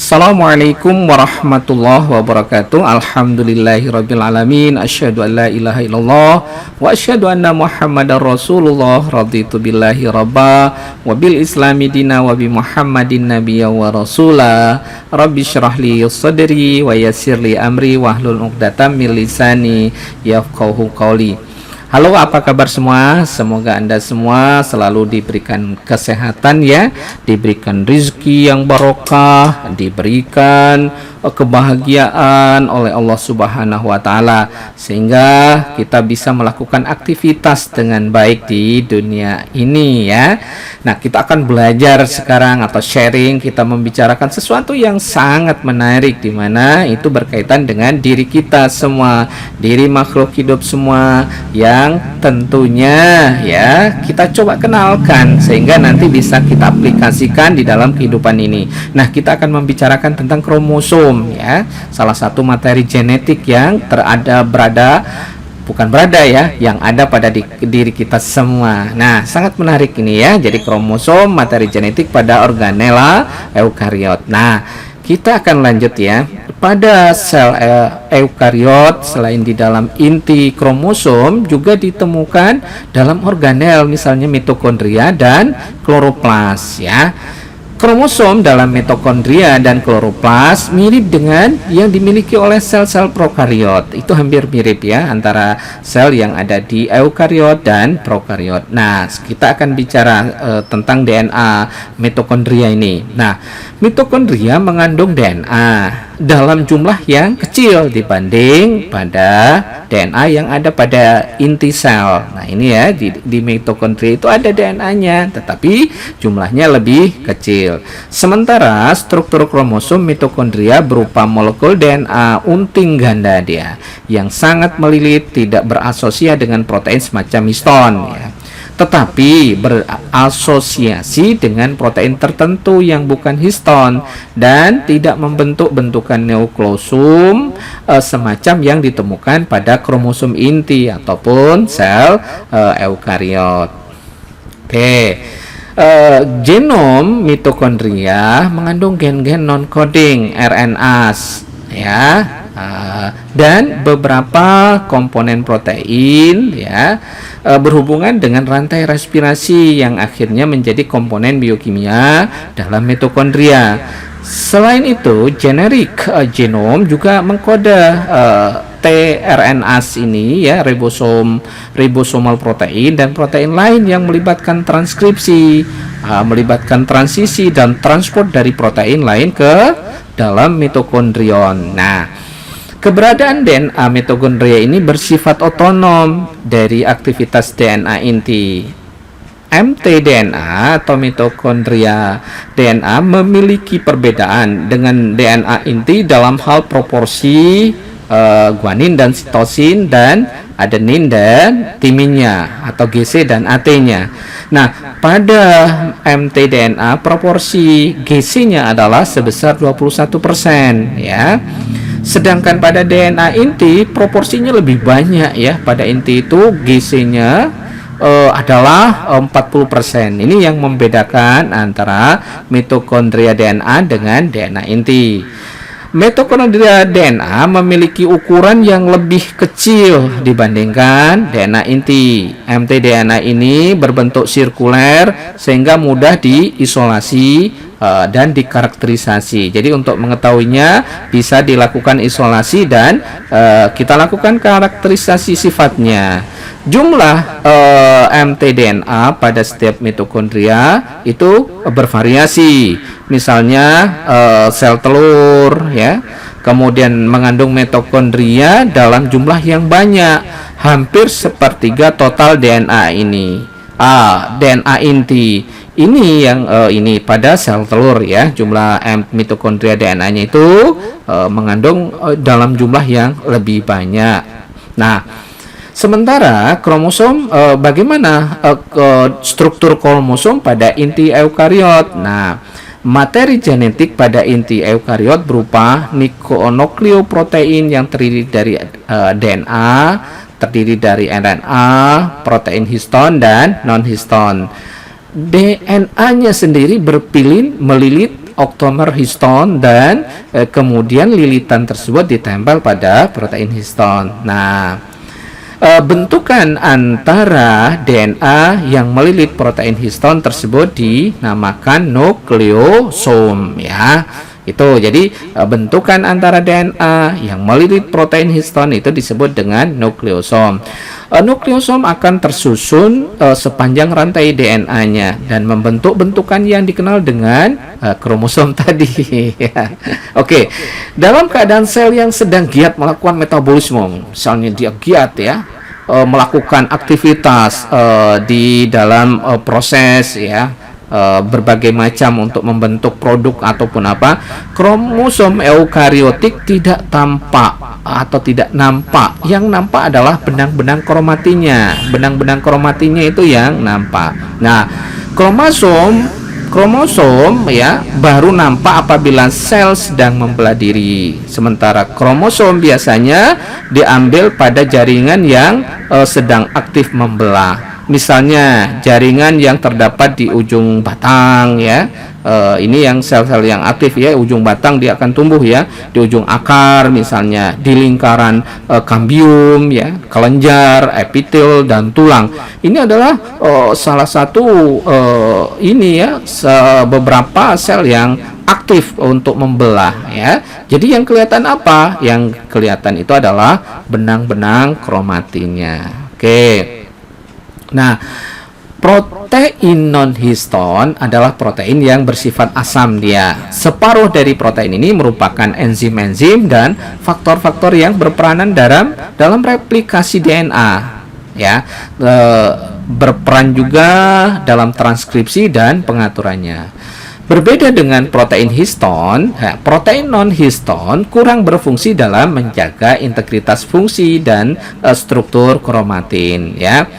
Assalamualaikum warahmatullahi wabarakatuh. Alhamdulillahirabbil alamin. Asyhadu an la ilaha illallah wa asyhadu anna Muhammadar Rasulullah. Raditu billahi rabba wa bil islami dina wa bi Muhammadin nabiyya wa rasula. Rabbi syrah li sadri wa yassir li amri wahlul 'uqdatam min lisani yafqahu qawli. Halo, apa kabar semua? Semoga Anda semua selalu diberikan kesehatan ya, diberikan rizki yang barokah, diberikan kebahagiaan oleh Allah Subhanahu wa taala sehingga kita bisa melakukan aktivitas dengan baik di dunia ini ya. Nah, kita akan belajar sekarang atau sharing, kita membicarakan sesuatu yang sangat menarik di mana itu berkaitan dengan diri kita semua, diri makhluk hidup semua yang tentunya ya kita coba kenalkan sehingga nanti bisa kita aplikasikan di dalam kehidupan ini. Nah, kita akan membicarakan tentang kromosom ya, salah satu materi genetik yang yang ada pada diri kita semua. Nah, sangat menarik ini ya. Jadi kromosom materi genetik pada organela eukariot. Nah, kita akan lanjut ya. Pada sel eukariot, selain di dalam inti kromosom juga ditemukan dalam organel, misalnya mitokondria dan kloroplas ya. Kromosom dalam mitokondria dan kloroplas mirip dengan yang dimiliki oleh sel-sel prokariot. Itu hampir mirip ya antara sel yang ada di eukariot dan prokariot. Nah, kita akan bicara tentang DNA mitokondria ini. Nah, mitokondria mengandung DNA dalam jumlah yang kecil dibanding pada DNA yang ada pada inti sel. Nah, ini ya di mitokondria itu ada DNA-nya, tetapi jumlahnya lebih kecil. Sementara struktur kromosom mitokondria berupa molekul DNA unting ganda dia yang sangat melilit, tidak berasosiasi dengan protein semacam histon ya, tetapi berasosiasi dengan protein tertentu yang bukan histon dan tidak membentuk bentukan nukleosum semacam yang ditemukan pada kromosom inti ataupun sel eukariot. Oke. Genom mitokondria mengandung gen-gen non-coding RNAs ya, dan beberapa komponen protein ya, berhubungan dengan rantai respirasi yang akhirnya menjadi komponen biokimia dalam mitokondria. Selain itu, generik genom juga mengkode tRNAs ini ya, ribosomal protein dan protein lain yang melibatkan transkripsi, melibatkan transisi dan transport dari protein lain ke dalam mitokondrion. Nah, keberadaan DNA mitokondria ini bersifat otonom dari aktivitas DNA inti. mtDNA atau mitokondria DNA memiliki perbedaan dengan DNA inti dalam hal proporsi guanin dan sitosin dan adenin dan timinnya atau GC dan AT-nya. Nah, pada mtDNA proporsi GC-nya adalah sebesar 21% ya. Sedangkan pada DNA inti proporsinya lebih banyak ya. Pada inti itu GC-nya adalah 40%. Ini yang membedakan antara mitokondria DNA dengan DNA inti. Mitokondria DNA memiliki ukuran yang lebih kecil dibandingkan DNA inti. mtDNA ini berbentuk sirkuler sehingga mudah diisolasi dan dikarakterisasi. Jadi untuk mengetahuinya bisa dilakukan isolasi dan kita lakukan karakterisasi sifatnya. Jumlah mtDNA pada setiap mitokondria itu bervariasi. Misalnya sel telur ya, kemudian mengandung mitokondria dalam jumlah yang banyak, hampir sepertiga total DNA ini. DNA inti ini yang ini pada sel telur ya, jumlah mitokondria DNA-nya itu mengandung dalam jumlah yang lebih banyak. Nah, sementara kromosom, bagaimana struktur kromosom pada inti eukariot? Nah, materi genetik pada inti eukariot berupa nukleoprotein yang terdiri dari DNA, terdiri dari RNA, protein histon dan non-histon. DNA-nya sendiri berpilin melilit oktamer histon dan kemudian lilitan tersebut ditempel pada protein histon. Nah, bentukan antara DNA yang melilit protein histon tersebut dinamakan nukleosom ya. Itu jadi bentukan antara DNA yang melilit protein histon itu disebut dengan nukleosom. Nukleosom akan tersusun sepanjang rantai DNA-nya dan membentuk bentukan yang dikenal dengan kromosom tadi. Oke, dalam keadaan sel yang sedang giat melakukan metabolisme, misalnya dia giat ya, melakukan aktivitas di dalam proses ya, berbagai macam untuk membentuk produk ataupun apa, kromosom eukariotik tidak tampak atau tidak nampak. Yang nampak adalah benang-benang kromatinya. Benang-benang kromatinya itu yang nampak. Nah, kromosom ya baru nampak apabila sel sedang membelah diri. Sementara kromosom biasanya diambil pada jaringan yang sedang aktif membelah. Misalnya jaringan yang terdapat di ujung batang ya, ini yang sel-sel yang aktif ya, ujung batang dia akan tumbuh ya, di ujung akar misalnya, di lingkaran kambium ya, kelenjar, epitel dan tulang. Ini adalah salah satu ini ya, beberapa sel yang aktif untuk membelah ya. Jadi yang kelihatan apa? Yang kelihatan itu adalah benang-benang kromatinnya. Oke. Nah, protein non-histon adalah protein yang bersifat asam dia. Separuh dari protein ini merupakan enzim-enzim dan faktor-faktor yang berperanan dalam replikasi DNA ya. Berperan juga dalam transkripsi dan pengaturannya. Berbeda dengan protein histon, protein non-histon kurang berfungsi dalam menjaga integritas fungsi dan struktur kromatin ya.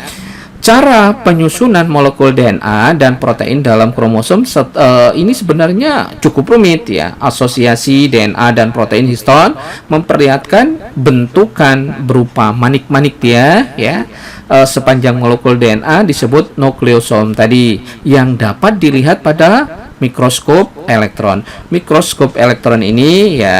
Cara penyusunan molekul DNA dan protein dalam kromosom ini sebenarnya cukup rumit ya. Asosiasi DNA dan protein histon memperlihatkan bentukan berupa manik-manik dia ya. Sepanjang molekul DNA disebut nukleosom tadi yang dapat dilihat pada mikroskop elektron. Mikroskop elektron ini ya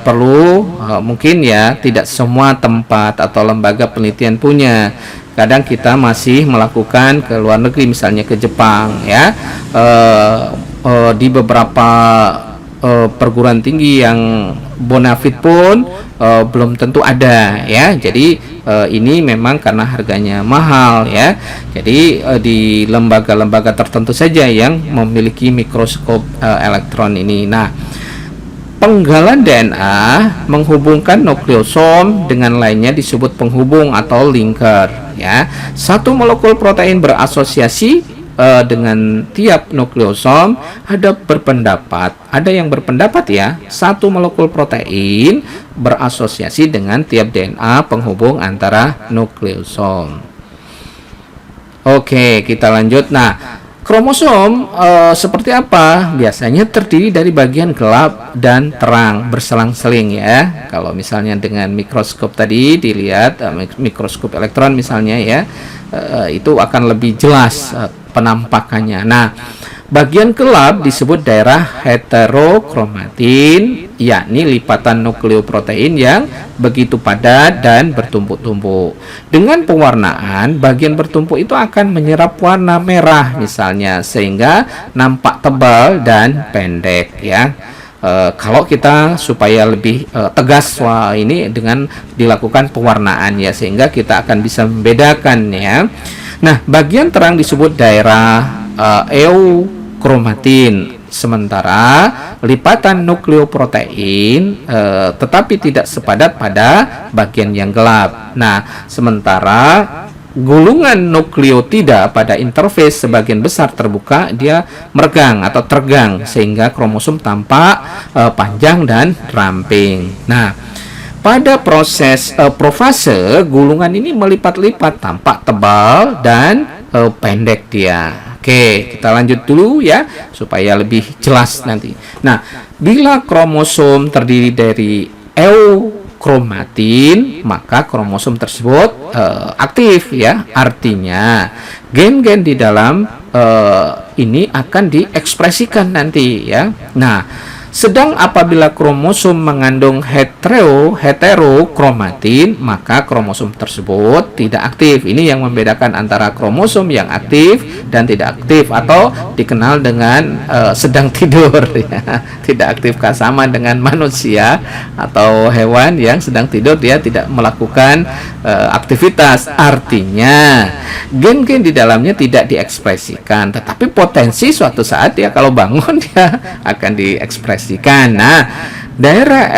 perlu mungkin ya tidak semua tempat atau lembaga penelitian punya. Kadang kita masih melakukan ke luar negeri, misalnya ke Jepang ya, di beberapa perguruan tinggi yang bonafit pun belum tentu ada ya. Jadi ini memang karena harganya mahal ya. Jadi di lembaga-lembaga tertentu saja yang memiliki mikroskop elektron ini. Nah, penggalan DNA menghubungkan nukleosom dengan lainnya disebut penghubung atau linker ya. Satu molekul protein berasosiasi dengan tiap nukleosom. Ada yang berpendapat ya, satu molekul protein berasosiasi dengan tiap DNA penghubung antara nukleosom. Oke, kita lanjut. Nah, kromosom seperti apa? Biasanya terdiri dari bagian gelap dan terang berselang-seling ya. Kalau misalnya dengan mikroskop tadi dilihat, mikroskop elektron misalnya ya, itu akan lebih jelas penampakannya. Nah, bagian gelap disebut daerah heterokromatin, yakni lipatan nukleoprotein yang begitu padat dan bertumpuk-tumpuk. Dengan pewarnaan, bagian bertumpuk itu akan menyerap warna merah misalnya, sehingga nampak tebal dan pendek ya. Kalau kita supaya lebih tegas, wah ini dengan dilakukan pewarnaan ya, sehingga kita akan bisa membedakan ya. Nah, bagian terang disebut daerah eukromatin. Sementara lipatan nukleoprotein tetapi tidak sepadat pada bagian yang gelap. Nah, sementara gulungan nukleotida pada interface sebagian besar terbuka, dia meregang atau tergang sehingga kromosom tampak panjang dan ramping. Nah, pada proses profase, gulungan ini melipat-lipat, tampak tebal dan pendek dia. Oke, kita lanjut dulu ya, supaya lebih jelas nanti. Nah, bila kromosom terdiri dari eukromatin, maka kromosom tersebut aktif ya. Artinya gen-gen di dalam ini akan diekspresikan nanti ya. Nah, sedang apabila kromosom mengandung heterokromatin, maka kromosom tersebut tidak aktif. Ini yang membedakan antara kromosom yang aktif dan tidak aktif, atau dikenal dengan sedang tidur ya. Tidak aktif sama dengan manusia atau hewan yang sedang tidur, dia tidak melakukan aktivitas. Artinya gen-gen di dalamnya tidak diekspresikan, tetapi potensi suatu saat dia kalau bangun dia akan diekspresikan. Nah, daerah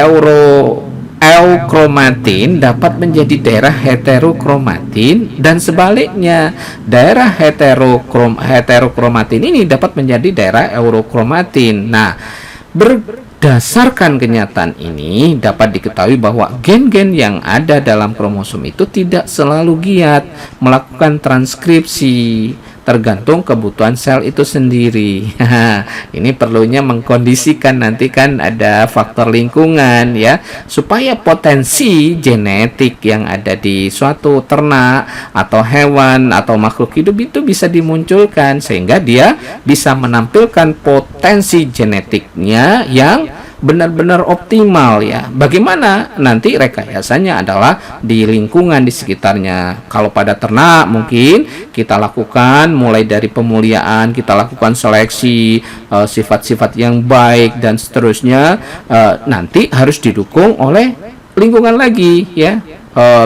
eukromatin dapat menjadi daerah heterokromatin, dan sebaliknya daerah heterokromatin ini dapat menjadi daerah eurokromatin. Nah, berdasarkan kenyataan ini dapat diketahui bahwa gen-gen yang ada dalam kromosom itu tidak selalu giat melakukan transkripsi, tergantung kebutuhan sel itu sendiri. Ini perlunya mengkondisikan, nanti kan ada faktor lingkungan ya, supaya potensi genetik yang ada di suatu ternak atau hewan atau makhluk hidup itu bisa dimunculkan, sehingga dia bisa menampilkan potensi genetiknya yang benar-benar optimal ya. Bagaimana nanti rekayasanya adalah di lingkungan di sekitarnya. Kalau pada ternak mungkin kita lakukan mulai dari pemuliaan, kita lakukan seleksi sifat-sifat yang baik dan seterusnya, nanti harus didukung oleh lingkungan lagi ya.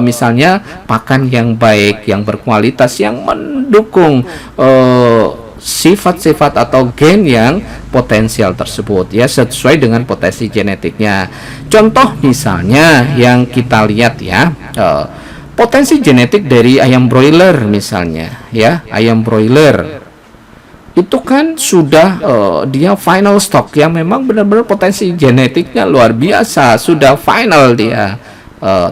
Misalnya pakan yang baik, yang berkualitas, yang mendukung sifat-sifat atau gen yang potensial tersebut ya, sesuai dengan potensi genetiknya. Contoh misalnya yang kita lihat ya, potensi genetik dari ayam broiler misalnya ya. Ayam broiler itu kan sudah dia final stock yang memang benar-benar potensi genetiknya luar biasa, sudah final dia.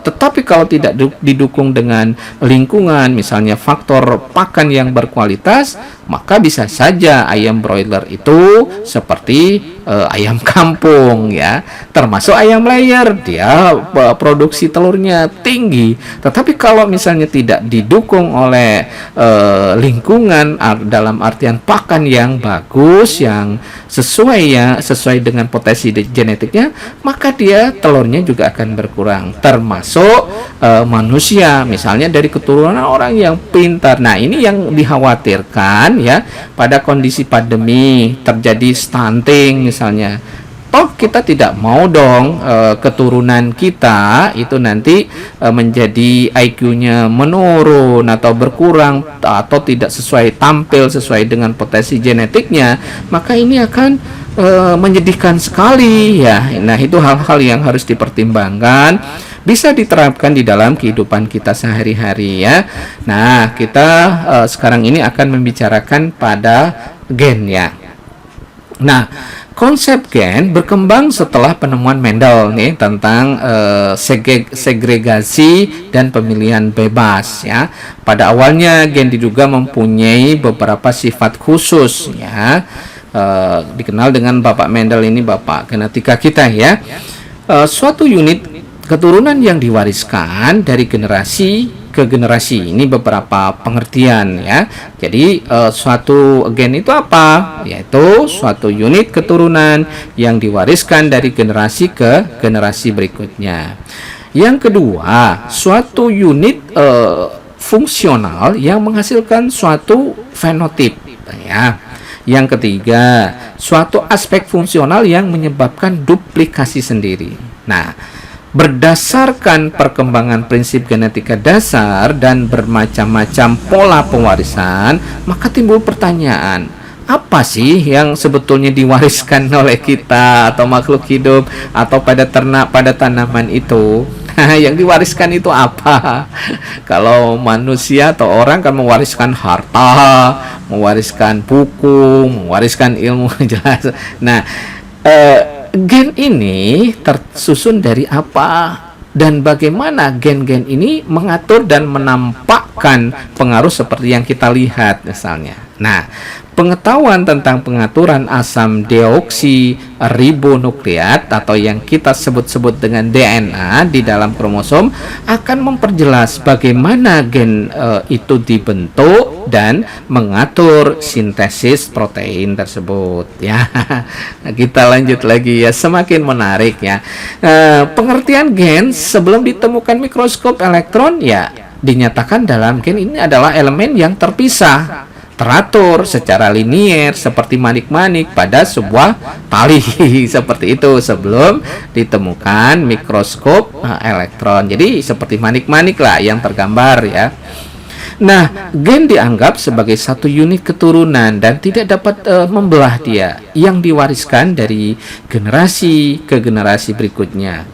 Tetapi kalau tidak didukung dengan lingkungan, misalnya faktor pakan yang berkualitas, maka bisa saja ayam broiler itu seperti ayam kampung ya, termasuk ayam layer, dia produksi telurnya tinggi. Tetapi kalau misalnya tidak didukung oleh lingkungan dalam artian pakan yang bagus, yang sesuai dengan potensi genetiknya, maka dia telurnya juga akan berkurang. Termasuk manusia, misalnya dari keturunan orang yang pintar. Nah, ini yang dikhawatirkan ya, pada kondisi pandemi terjadi stunting misalnya. Toh kita tidak mau dong keturunan kita itu nanti menjadi IQ-nya menurun atau berkurang atau tidak tampil sesuai dengan potensi genetiknya, maka ini akan menyedihkan sekali ya. Nah, itu hal-hal yang harus dipertimbangkan, bisa diterapkan di dalam kehidupan kita sehari-hari ya. Nah, kita sekarang ini akan membicarakan pada gen ya. Nah, konsep gen berkembang setelah penemuan Mendel nih tentang segregasi dan pemilihan bebas ya. Pada awalnya gen diduga mempunyai beberapa sifat khusus ya. Dikenal dengan Bapak Mendel ini, bapak genetika kita ya. Suatu unit keturunan yang diwariskan dari generasi ke generasi. Ini beberapa pengertian ya. Jadi suatu gen itu apa? Yaitu suatu unit keturunan yang diwariskan dari generasi ke generasi berikutnya. Yang kedua, suatu unit fungsional yang menghasilkan suatu fenotip ya. Yang ketiga, suatu aspek fungsional yang menyebabkan duplikasi sendiri. Nah, berdasarkan perkembangan prinsip genetika dasar dan bermacam-macam pola pewarisan, maka timbul pertanyaan, apa sih yang sebetulnya diwariskan oleh kita atau makhluk hidup atau pada ternak, pada tanaman itu? Yang diwariskan itu apa? Kalau manusia atau orang kan mewariskan harta, mewariskan buku, mewariskan ilmu jelas. Nah, gen ini tersusun dari apa dan bagaimana gen-gen ini mengatur dan menampakkan pengaruh seperti yang kita lihat misalnya. Nah, pengetahuan tentang pengaturan asam deoksiribonukleat atau yang kita sebut-sebut dengan DNA di dalam kromosom akan memperjelas bagaimana gen itu dibentuk dan mengatur sintesis protein tersebut. Ya, kita lanjut lagi ya, semakin menarik ya. Pengertian gen sebelum ditemukan mikroskop elektron ya dinyatakan dalam gen ini adalah elemen yang terpisah, teratur secara linier seperti manik-manik pada sebuah tali seperti itu sebelum ditemukan mikroskop elektron. Jadi seperti manik-manik lah yang tergambar ya. Nah, gen dianggap sebagai satu unit keturunan dan tidak dapat membelah dia, yang diwariskan dari generasi ke generasi berikutnya.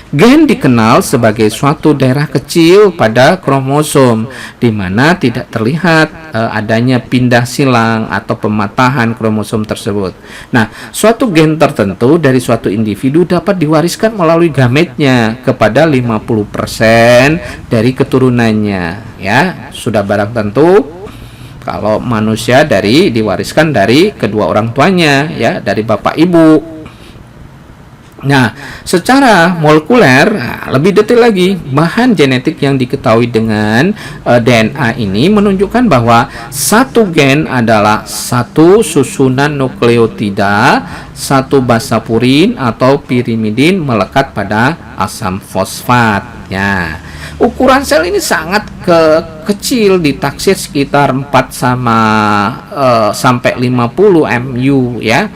Gen dikenal sebagai suatu daerah kecil pada kromosom di mana tidak terlihat adanya pindah silang atau pematahan kromosom tersebut. Nah, suatu gen tertentu dari suatu individu dapat diwariskan melalui gametnya kepada 50% dari keturunannya. Ya, sudah barang tentu kalau manusia diwariskan dari kedua orang tuanya, ya, dari bapak ibu. Nah, secara molekuler, lebih detail lagi, bahan genetik yang diketahui dengan DNA ini menunjukkan bahwa satu gen adalah satu susunan nukleotida, satu basa purin atau pirimidin melekat pada asam fosfat. Ya, ukuran sel ini sangat kecil, ditaksir sekitar 4 sampai 50 mu ya.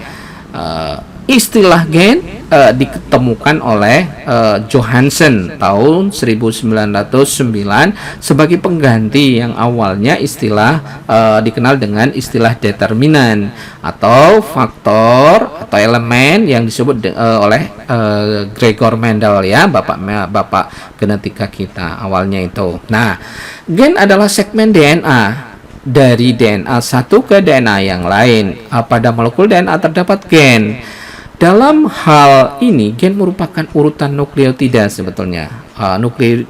Istilah gen ditemukan oleh Johansen tahun 1909 sebagai pengganti yang awalnya dikenal dengan istilah determinan atau faktor atau elemen yang disebut oleh Gregor Mendel ya, bapak genetika kita awalnya itu. Nah, gen adalah segmen DNA dari DNA satu ke DNA yang lain. Pada molekul DNA terdapat gen. Dalam hal ini, gen merupakan urutan nukleotida sebetulnya.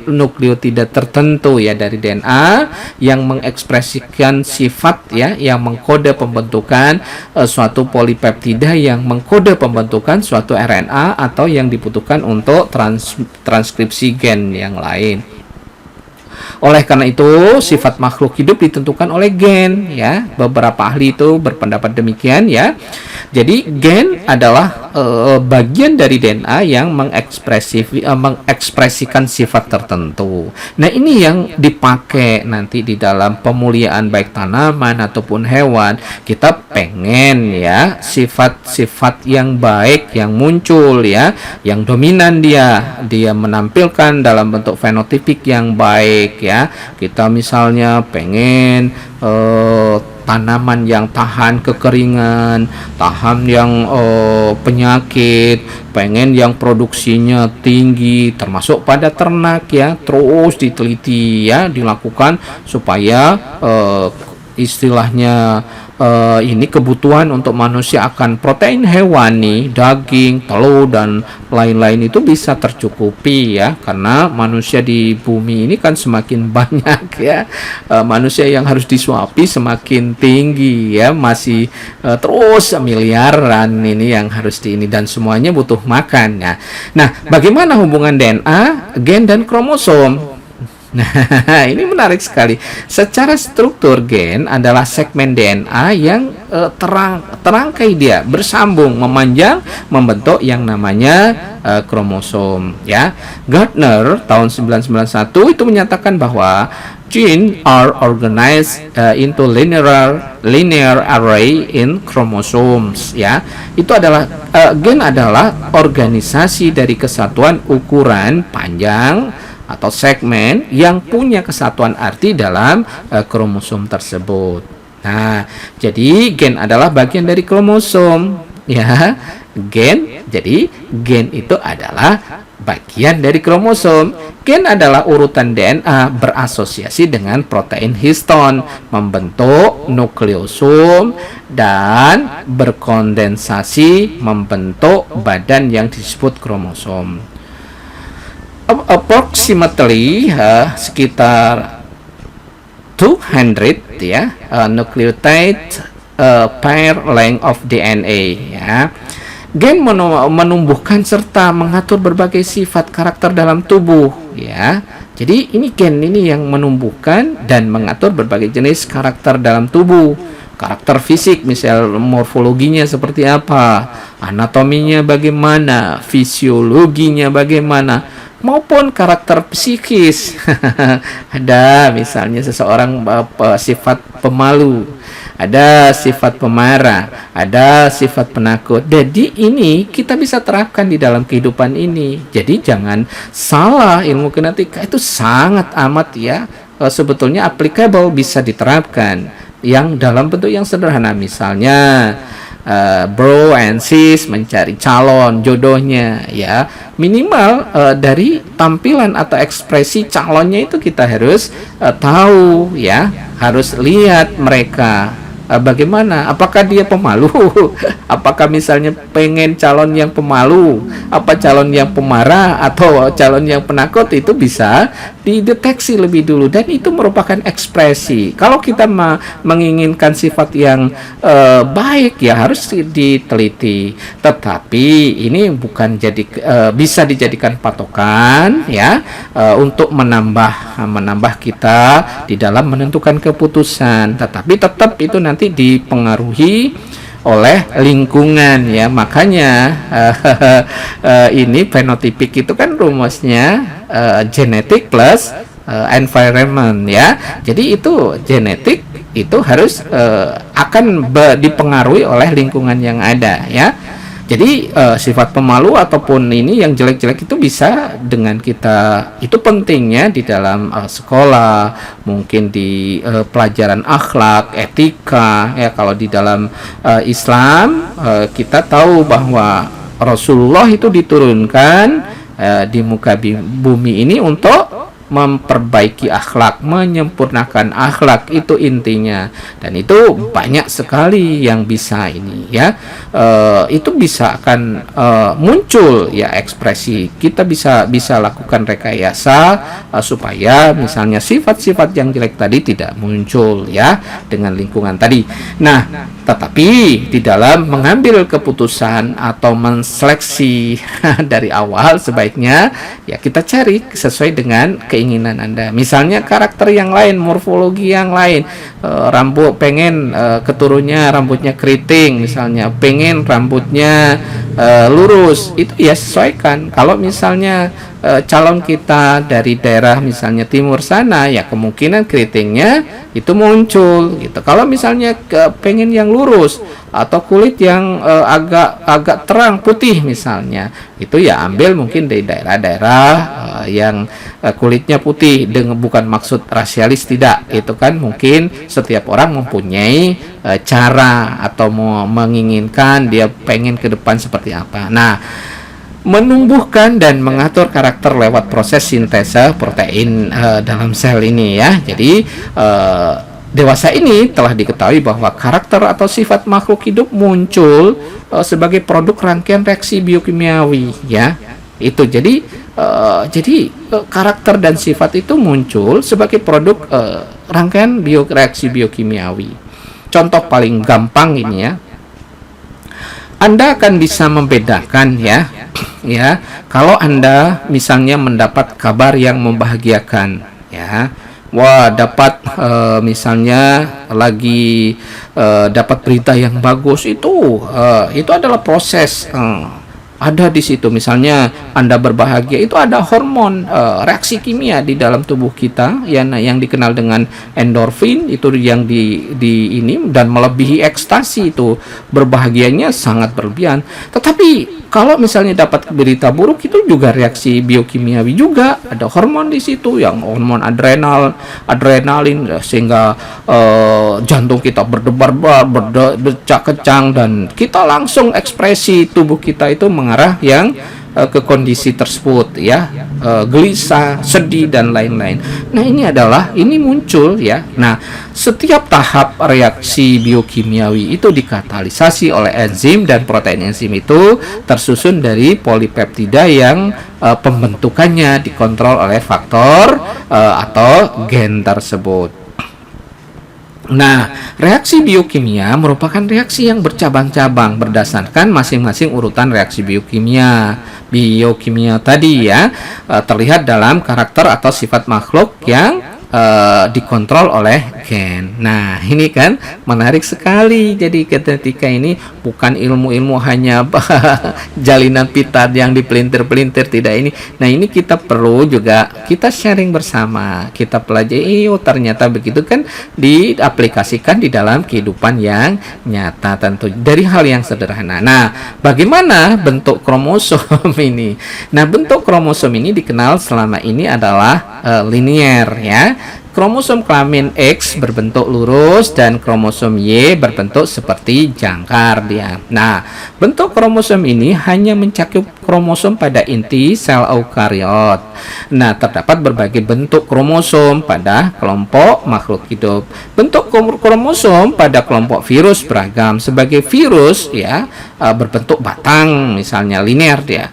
Nukleotida tertentu ya dari DNA yang mengekspresikan sifat ya, yang mengkode pembentukan suatu polipeptida yang mengkode pembentukan suatu RNA atau yang dibutuhkan untuk transkripsi gen yang lain. Oleh karena itu, sifat makhluk hidup ditentukan oleh gen ya. Beberapa ahli itu berpendapat demikian ya. Jadi gen adalah bagian dari DNA yang mengekspresikan sifat tertentu. Nah, ini yang dipakai nanti di dalam pemuliaan baik tanaman ataupun hewan. Kita pengen ya sifat-sifat yang baik yang muncul ya, yang dominan dia menampilkan dalam bentuk fenotipik yang baik ya. Kita misalnya pengen tanaman yang tahan kekeringan, tahan yang penyakit, pengen yang produksinya tinggi, termasuk pada ternak ya, terus diteliti ya, dilakukan supaya istilahnya ini kebutuhan untuk manusia akan protein hewani, daging, telur dan lain-lain itu bisa tercukupi ya, karena manusia di bumi ini kan semakin banyak ya, manusia yang harus disuapi semakin tinggi ya, masih terus miliaran ini yang harus dan semuanya butuh makan ya. Nah, bagaimana hubungan DNA, gen dan kromosom? Nah, ini menarik sekali. Secara struktur, gen adalah segmen DNA yang terangkai dia, bersambung, memanjang, membentuk yang namanya kromosom. Ya, Gardner tahun 1991 itu menyatakan bahwa genes are organized into linear array in chromosomes. Ya, itu adalah gen adalah organisasi dari kesatuan ukuran panjang atau segmen yang punya kesatuan arti dalam kromosom tersebut. Nah, jadi gen adalah bagian dari kromosom ya. Jadi gen itu adalah bagian dari kromosom. Gen adalah urutan DNA berasosiasi dengan protein histon, membentuk nukleosom dan berkondensasi membentuk badan yang disebut kromosom. Approximately sekitar 200 ya, nucleotide pair length of DNA ya. Gen menumbuhkan serta mengatur berbagai sifat karakter dalam tubuh ya. Jadi ini gen ini yang menumbuhkan dan mengatur berbagai jenis karakter dalam tubuh. Karakter fisik, misal morfologinya seperti apa, anatominya bagaimana, fisiologinya bagaimana, maupun karakter psikis. Ada misalnya seseorang sifat pemalu, ada sifat pemarah, ada sifat penakut. Jadi ini kita bisa terapkan di dalam kehidupan ini. Jadi jangan salah, ilmu genetika itu sangat amat ya, sebetulnya applicable, bisa diterapkan yang dalam bentuk yang sederhana. Misalnya bro and sis mencari calon jodohnya ya, minimal dari tampilan atau ekspresi calonnya itu kita harus tahu ya, harus lihat mereka bagaimana, apakah dia pemalu, apakah misalnya pengen calon yang pemalu, apa calon yang pemarah, atau calon yang penakut, itu bisa dideteksi lebih dulu, dan itu merupakan ekspresi. Kalau kita menginginkan sifat yang baik ya harus diteliti, tetapi ini bukan bisa dijadikan patokan ya untuk menambah kita di dalam menentukan keputusan, tetapi tetap itu nanti dipengaruhi oleh lingkungan ya. Makanya ini fenotipik itu kan rumusnya genetik plus environment ya. Jadi itu genetik itu harus akan dipengaruhi oleh lingkungan yang ada ya. Jadi sifat pemalu ataupun ini yang jelek-jelek itu bisa dengan kita, itu pentingnya di dalam sekolah, mungkin di pelajaran akhlak, etika ya. Kalau di dalam Islam kita tahu bahwa Rasulullah itu diturunkan di muka bumi ini untuk memperbaiki akhlak, menyempurnakan akhlak, itu intinya. Dan itu banyak sekali yang bisa ini ya, itu bisa akan muncul ya ekspresi. Kita bisa lakukan rekayasa supaya misalnya sifat-sifat yang jelek tadi tidak muncul ya dengan lingkungan tadi. Nah, tetapi di dalam mengambil keputusan atau menseleksi dari awal, sebaiknya ya kita cari sesuai dengan keinginan Anda. Misalnya karakter yang lain, morfologi yang lain, rambut pengen keturunnya rambutnya keriting, misalnya pengen rambutnya lurus, itu ya sesuaikan. Kalau misalnya calon kita dari daerah misalnya timur sana, ya kemungkinan keritingnya itu muncul gitu. Kalau misalnya pengen yang lurus atau kulit yang agak terang putih misalnya, itu ya ambil mungkin dari daerah-daerah yang kulitnya putih, dengan bukan maksud rasialis, tidak. Itu kan mungkin setiap orang mempunyai cara atau mau menginginkan dia pengen ke depan seperti apa. Nah, menumbuhkan dan mengatur karakter lewat proses sintesa protein dalam sel ini ya. Jadi dewasa ini telah diketahui bahwa karakter atau sifat makhluk hidup muncul sebagai produk rangkaian reaksi biokimiawi ya. Itu jadi karakter dan sifat itu muncul sebagai produk rangkaian reaksi biokimiawi. Contoh paling gampang ini ya, Anda akan bisa membedakan ya kalau Anda misalnya mendapat kabar yang membahagiakan ya. Wah, dapat misalnya lagi dapat berita yang bagus, itu adalah proses ada di situ. Misalnya Anda berbahagia, itu ada hormon reaksi kimia di dalam tubuh kita yang dikenal dengan endorfin, itu yang di ini, dan melebihi ekstasi, itu berbahagianya sangat berlebihan. Tetapi kalau misalnya dapat berita buruk, itu juga reaksi biokimiawi juga, ada hormon di situ yang hormon adrenalin, sehingga jantung kita berdebar-debar, berdetak kencang, dan kita langsung ekspresi tubuh kita itu mengarah yang ke kondisi tersebut ya, gelisah, sedih, dan lain-lain. Nah, ini muncul ya. Nah, setiap tahap reaksi biokimiawi itu dikatalisasi oleh enzim, dan protein enzim itu tersusun dari polipeptida yang pembentukannya dikontrol oleh faktor atau gen tersebut. Nah, reaksi biokimia merupakan reaksi yang bercabang-cabang berdasarkan masing-masing urutan reaksi biokimia. Biokimia tadi ya, terlihat dalam karakter atau sifat makhluk yang dikontrol oleh gen. Nah, ini kan menarik sekali. Jadi ketika ini bukan ilmu-ilmu hanya jalinan pita yang dipelintir-pelintir, tidak ini. Nah, ini kita perlu juga kita sharing bersama. Kita pelajari, oh ternyata begitu kan diaplikasikan di dalam kehidupan yang nyata tentu dari hal yang sederhana. Nah, bagaimana bentuk kromosom ini? Nah, bentuk kromosom ini dikenal selama ini adalah linier ya. Kromosom kelamin X berbentuk lurus dan kromosom Y berbentuk seperti jangkar dia. Nah, bentuk kromosom ini hanya mencakup kromosom pada inti sel eukariot. Nah, terdapat berbagai bentuk kromosom pada kelompok makhluk hidup. Bentuk kromosom pada kelompok virus beragam. Sebagai virus ya berbentuk batang, misalnya linear dia.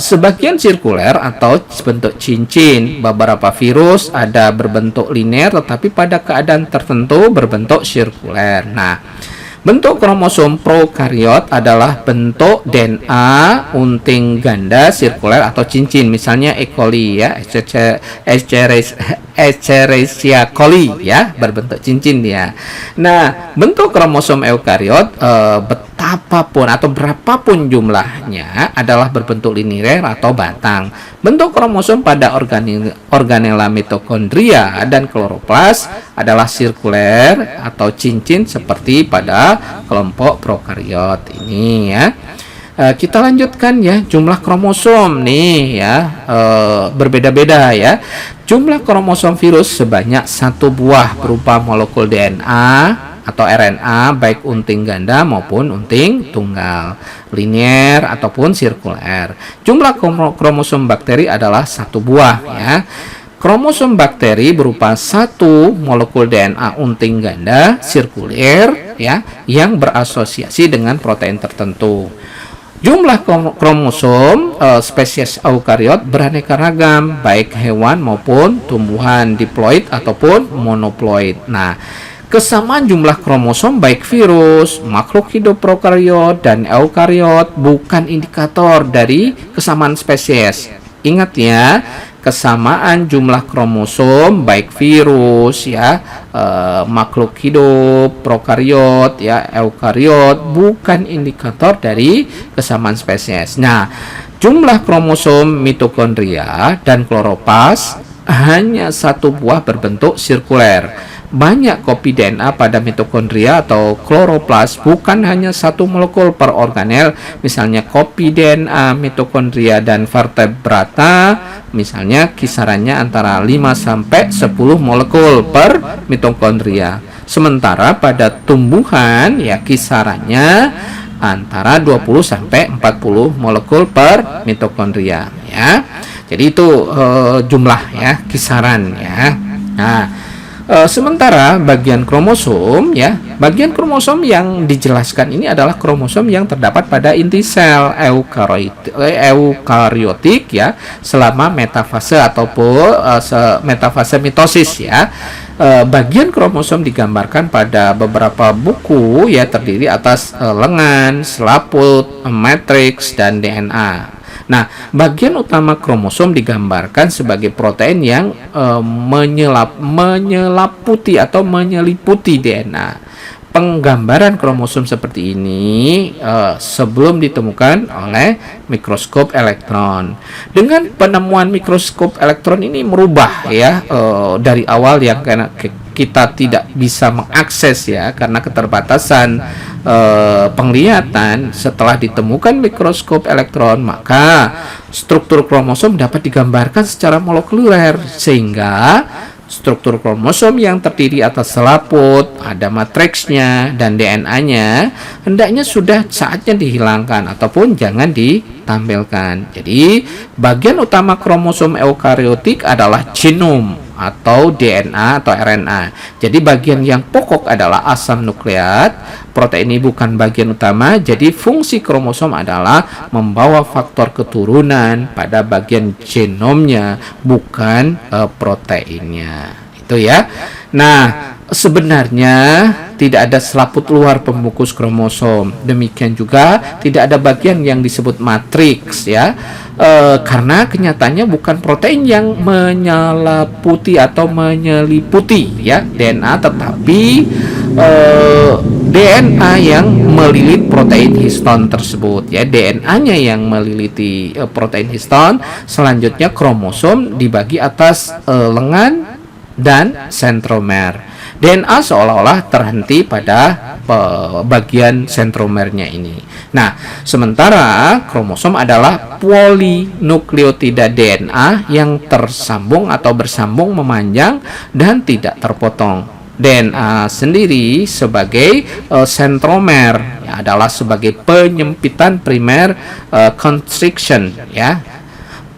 Sebagian sirkuler atau bentuk cincin. Beberapa virus ada berbentuk linear tetapi pada keadaan tertentu berbentuk sirkuler. Nah, bentuk kromosom prokariot adalah bentuk DNA unting ganda sirkuler atau cincin, misalnya E. coli ya, Escherichia coli ya, berbentuk cincin dia. Nah, bentuk kromosom eukariot betapapun atau berapapun jumlahnya adalah berbentuk linear atau batang. Bentuk kromosom pada organela mitokondria dan kloroplas adalah sirkuler atau cincin seperti pada kelompok prokariot ini ya. Kita lanjutkan ya, jumlah kromosom nih ya berbeda-beda ya. Jumlah kromosom virus sebanyak 1 buah berupa molekul DNA atau RNA baik unting ganda maupun unting tunggal, linear ataupun sirkuler. Jumlah kromosom bakteri adalah 1 buah ya. Kromosom bakteri berupa 1 molekul DNA unting ganda sirkuler ya yang berasosiasi dengan protein tertentu. Jumlah kromosom spesies eukariot beraneka ragam baik hewan maupun tumbuhan, diploid ataupun monoploid. Nah, kesamaan jumlah kromosom baik virus, makhluk hidup prokariot dan eukariot bukan indikator dari kesamaan spesies. Ingat ya, kesamaan jumlah kromosom baik virus ya, makhluk hidup prokariot ya, eukariot bukan indikator dari kesamaan spesies. Nah, jumlah kromosom mitokondria dan kloroplas hanya 1 buah berbentuk sirkuler. Banyak kopi DNA pada mitokondria atau kloroplas bukan hanya 1 molekul per organel, misalnya kopi DNA mitokondria dan vertebrata misalnya kisarannya antara 5 sampai 10 molekul per mitokondria. Sementara pada tumbuhan ya kisarannya antara 20 sampai 40 molekul per mitokondria ya. Jadi itu jumlah ya, kisaran ya. Nah, sementara bagian kromosom ya, bagian kromosom yang dijelaskan ini adalah kromosom yang terdapat pada inti sel eukariotik ya selama metafase ataupun metafase mitosis ya. Bagian kromosom digambarkan pada beberapa buku ya, terdiri atas lengan, selaput, matriks dan DNA. Nah, bagian utama kromosom digambarkan sebagai protein yang menyelaputi atau menyeliputi DNA. Penggambaran kromosom seperti ini sebelum ditemukan oleh mikroskop elektron. Dengan penemuan mikroskop elektron ini merubah ya dari awal yang kita tidak bisa mengakses ya karena keterbatasan penglihatan. Setelah ditemukan mikroskop elektron, maka struktur kromosom dapat digambarkan secara molekuler sehingga struktur kromosom yang terdiri atas selaput, ada matriksnya dan DNA-nya hendaknya sudah saatnya dihilangkan ataupun jangan ditampilkan. Jadi, bagian utama kromosom eukariotik adalah genom atau DNA atau RNA. Jadi bagian yang pokok adalah asam nukleat. Protein ini bukan bagian utama. Jadi fungsi kromosom adalah membawa faktor keturunan pada bagian genomnya, bukan proteinnya. itu ya. Nah, sebenarnya tidak ada selaput luar pembungkus kromosom. Demikian juga tidak ada bagian yang disebut matriks ya. Karena kenyataannya bukan protein yang menyeliputi atau menyeliputi ya DNA, tetapi DNA yang melilit protein histon tersebut ya. DNA-nya yang meliliti protein histon. Selanjutnya kromosom dibagi atas lengan dan sentromer. DNA seolah-olah terhenti pada bagian sentromernya ini. Nah, sementara kromosom adalah polinukleotida DNA yang tersambung atau bersambung memanjang dan tidak terpotong. DNA sendiri sebagai sentromer ya, adalah sebagai penyempitan primer constriction ya.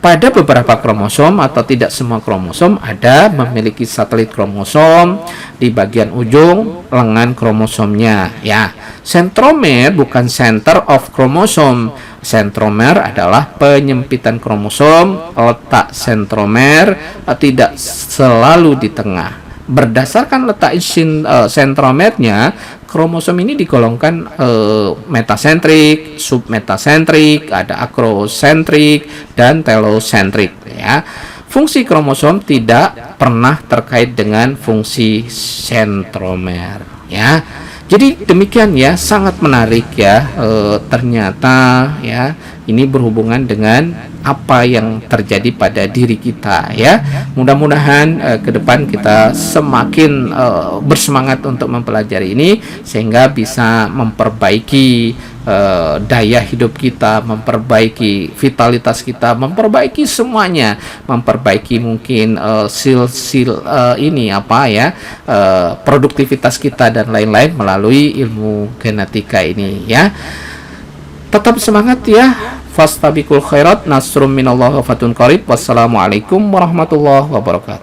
Pada beberapa kromosom atau tidak semua kromosom ada memiliki satelit kromosom di bagian ujung lengan kromosomnya ya. Sentromer bukan center of chromosome. Sentromer adalah penyempitan kromosom. Letak sentromer tidak selalu di tengah. Berdasarkan letak sentromernya, kromosom ini digolongkan metasentrik, submetasentrik, ada akrosentrik, dan telosentrik ya. Fungsi kromosom tidak pernah terkait dengan fungsi sentromer ya. Jadi demikian ya, sangat menarik ya, ternyata ya ini berhubungan dengan apa yang terjadi pada diri kita ya. Mudah-mudahan ke depan kita semakin bersemangat untuk mempelajari ini sehingga bisa memperbaiki daya hidup kita, memperbaiki vitalitas kita, memperbaiki semuanya, memperbaiki mungkin ini apa ya, produktivitas kita dan lain-lain melalui ilmu genetika ini ya. Tetap semangat ya. Fastabiqul khairat, nasrum minallah wa fatun qarib. Wassalamualaikum warahmatullahi wabarakatuh.